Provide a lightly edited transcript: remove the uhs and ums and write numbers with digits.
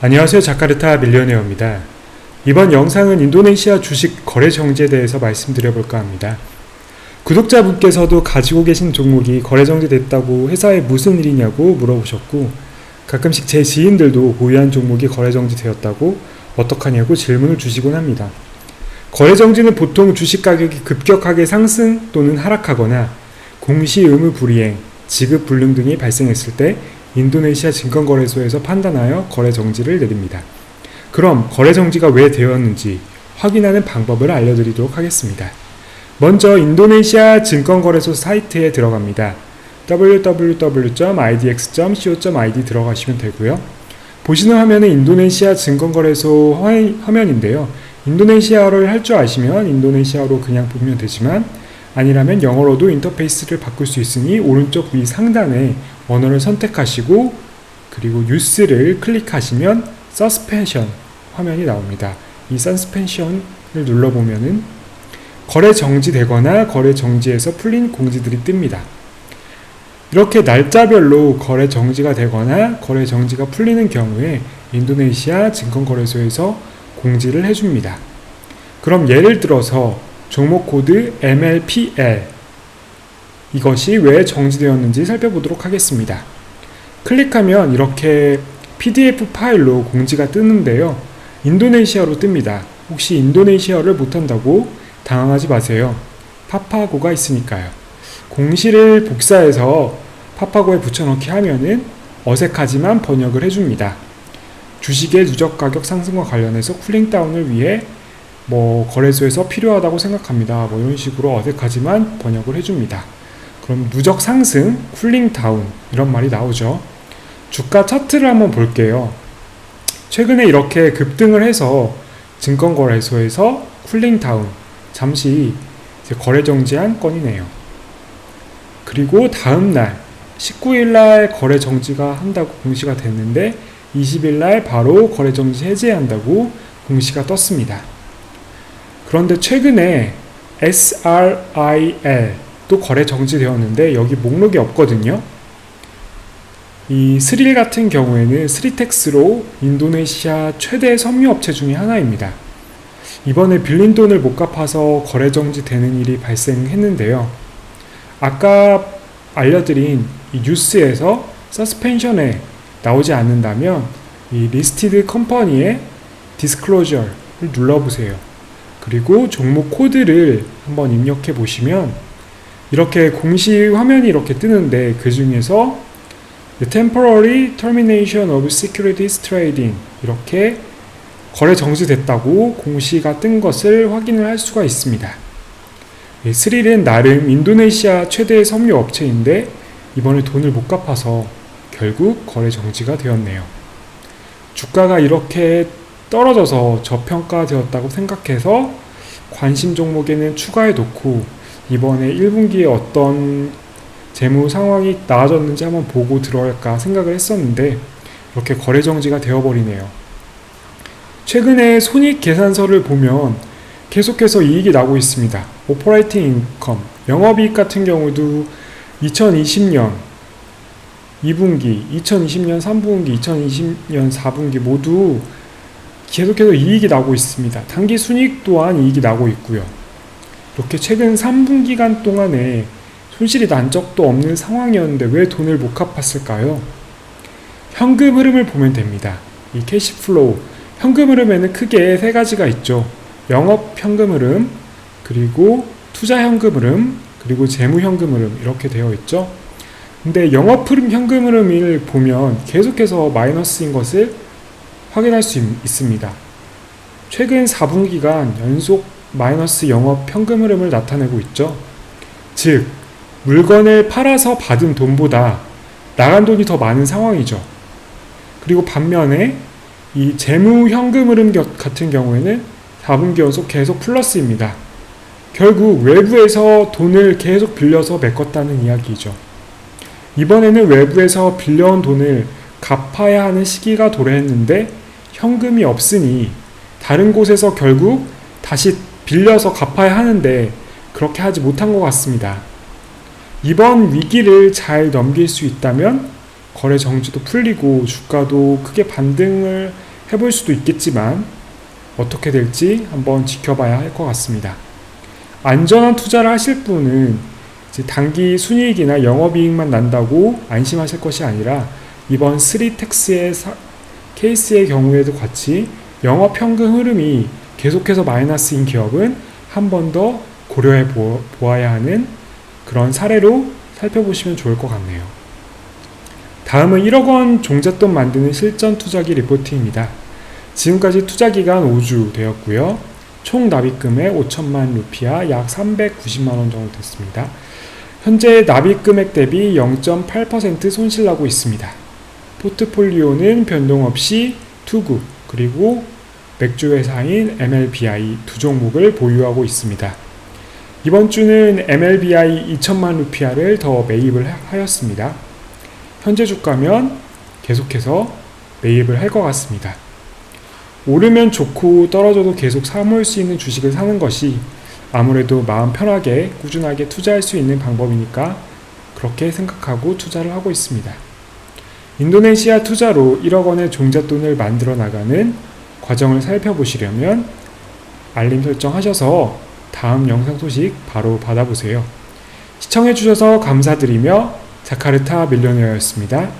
안녕하세요. 자카르타 밀리어네어입니다. 이번 영상은 인도네시아 주식 거래 정지에 대해서 말씀드려볼까 합니다. 구독자분께서도 가지고 계신 종목이 거래 정지됐다고 회사에 무슨 일이냐고 물어보셨고, 가끔씩 제 지인들도 보유한 종목이 거래 정지되었다고 어떡하냐고 질문을 주시곤 합니다. 거래 정지는 보통 주식 가격이 급격하게 상승 또는 하락하거나 공시 의무 불이행, 지급 불능 등이 발생했을 때 인도네시아 증권거래소에서 판단하여 거래 정지를 내립니다. 그럼 거래 정지가 왜 되었는지 확인하는 방법을 알려드리도록 하겠습니다. 먼저 인도네시아 증권거래소 사이트에 들어갑니다. www.idx.co.id 들어가시면 되고요. 보시는 화면은 인도네시아 증권거래소 화면인데요. 인도네시아어를 할 줄 아시면 인도네시아어로 그냥 보면 되지만, 아니라면 영어로도 인터페이스를 바꿀 수 있으니 오른쪽 위 상단에 언어를 선택하시고 그리고 뉴스를 클릭하시면 서스펜션 화면이 나옵니다. 이 서스펜션을 눌러보면은 거래 정지되거나 거래 정지에서 풀린 공지들이 뜹니다. 이렇게 날짜별로 거래 정지가 되거나 거래 정지가 풀리는 경우에 인도네시아 증권거래소에서 공지를 해줍니다. 그럼 예를 들어서 종목 코드 MLPL, 이것이 왜 정지되었는지 살펴보도록 하겠습니다. 클릭하면 이렇게 PDF 파일로 공지가 뜨는데요. 인도네시아로 뜹니다. 혹시 인도네시아를 못한다고 당황하지 마세요. 파파고가 있으니까요. 공시를 복사해서 파파고에 붙여넣기 하면은 어색하지만 번역을 해줍니다. 주식의 누적 가격 상승과 관련해서 쿨링다운을 위해 거래소에서 필요하다고 생각합니다. 이런 식으로 어색하지만 번역을 해줍니다. 그럼 누적 상승, 쿨링 다운 이런 말이 나오죠. 주가 차트를 한번 볼게요. 최근에 이렇게 급등을 해서 증권거래소에서 쿨링 다운, 잠시 거래 정지한 건이네요. 그리고 다음날 19일날 거래 정지가 한다고 공시가 됐는데 20일날 바로 거래 정지 해제한다고 공시가 떴습니다. 그런데 최근에 SRIL 또 거래 정지되었는데 여기 목록이 없거든요. 이 스릴 같은 경우에는 스리텍스로 인도네시아 최대 섬유업체 중에 하나입니다. 이번에 빌린 돈을 못 갚아서 거래 정지되는 일이 발생했는데요. 아까 알려드린 이 뉴스에서 서스펜션에 나오지 않는다면 이 리스티드 컴퍼니의 디스클로저를 눌러보세요. 그리고 종목 코드를 한번 입력해 보시면 이렇게 공시 화면이 이렇게 뜨는데, 그 중에서 The Temporary Termination of Securities Trading 이렇게 거래 정지됐다고 공시가 뜬 것을 확인을 할 수가 있습니다. 스릴은 나름 인도네시아 최대 섬유 업체인데 이번에 돈을 못 갚아서 결국 거래 정지가 되었네요. 주가가 이렇게 떨어져서 저평가되었다고 생각해서 관심 종목에는 추가해 놓고 이번에 1분기에 어떤 재무 상황이 나아졌는지 한번 보고 들어갈까 생각을 했었는데 이렇게 거래 정지가 되어버리네요. 최근에 손익 계산서를 보면 계속해서 이익이 나고 있습니다. 오퍼레이팅 인컴, 영업이익 같은 경우도 2020년 2분기, 2020년 3분기, 2020년 4분기 모두 계속해서 이익이 나고 있습니다. 단기 순이익 또한 이익이 나고 있고요. 이렇게 최근 3분기간 동안에 손실이 난 적도 없는 상황이었는데 왜 돈을 못 갚았을까요? 현금 흐름을 보면 됩니다. 이 캐시플로우, 현금 흐름에는 크게 세 가지가 있죠. 영업 현금 흐름, 그리고 투자 현금 흐름, 그리고 재무 현금 흐름 이렇게 되어 있죠. 근데 영업 흐름 현금 흐름을 보면 계속해서 마이너스인 것을 확인할 수 있습니다. 최근 4분기간 연속 마이너스 영업 현금 흐름을 나타내고 있죠. 즉, 물건을 팔아서 받은 돈보다 나간 돈이 더 많은 상황이죠. 그리고 반면에 이 재무 현금 흐름 같은 경우에는 4분기 연속 계속 플러스입니다. 결국 외부에서 돈을 계속 빌려서 메꿨다는 이야기죠. 이번에는 외부에서 빌려온 돈을 갚아야 하는 시기가 도래했는데 현금이 없으니 다른 곳에서 결국 다시 빌려서 갚아야 하는데 그렇게 하지 못한 것 같습니다. 이번 위기를 잘 넘길 수 있다면 거래 정지도 풀리고 주가도 크게 반등을 해볼 수도 있겠지만 어떻게 될지 한번 지켜봐야 할 것 같습니다. 안전한 투자를 하실 분은 이제 단기 순이익이나 영업이익만 난다고 안심하실 것이 아니라 이번 3텍스의 케이스의 경우에도 같이 영업현금 흐름이 계속해서 마이너스인 기업은 한 번 더 고려해 보아야 하는 그런 사례로 살펴보시면 좋을 것 같네요. 다음은 1억 원 종잣돈 만드는 실전 투자기 리포트입니다. 지금까지 투자기간 5주 되었고요. 총 납입금액 5천만 루피아 약 390만 원 정도 됐습니다. 현재 납입 금액 대비 0.8% 손실나고 있습니다. 포트폴리오는 변동 없이 투구 그리고 맥주 회사인 MLBI 두 종목을 보유하고 있습니다. 이번 주는 MLBI 2천만 루피아를 더 매입을 하였습니다. 현재 주가면 계속해서 매입을 할 것 같습니다. 오르면 좋고 떨어져도 계속 사모을 수 있는 주식을 사는 것이 아무래도 마음 편하게 꾸준하게 투자할 수 있는 방법이니까 그렇게 생각하고 투자를 하고 있습니다. 인도네시아 투자로 1억 원의 종잣돈을 만들어 나가는 과정을 살펴보시려면 알림 설정하셔서 다음 영상 소식 바로 받아보세요. 시청해주셔서 감사드리며 자카르타 밀리오네어였습니다.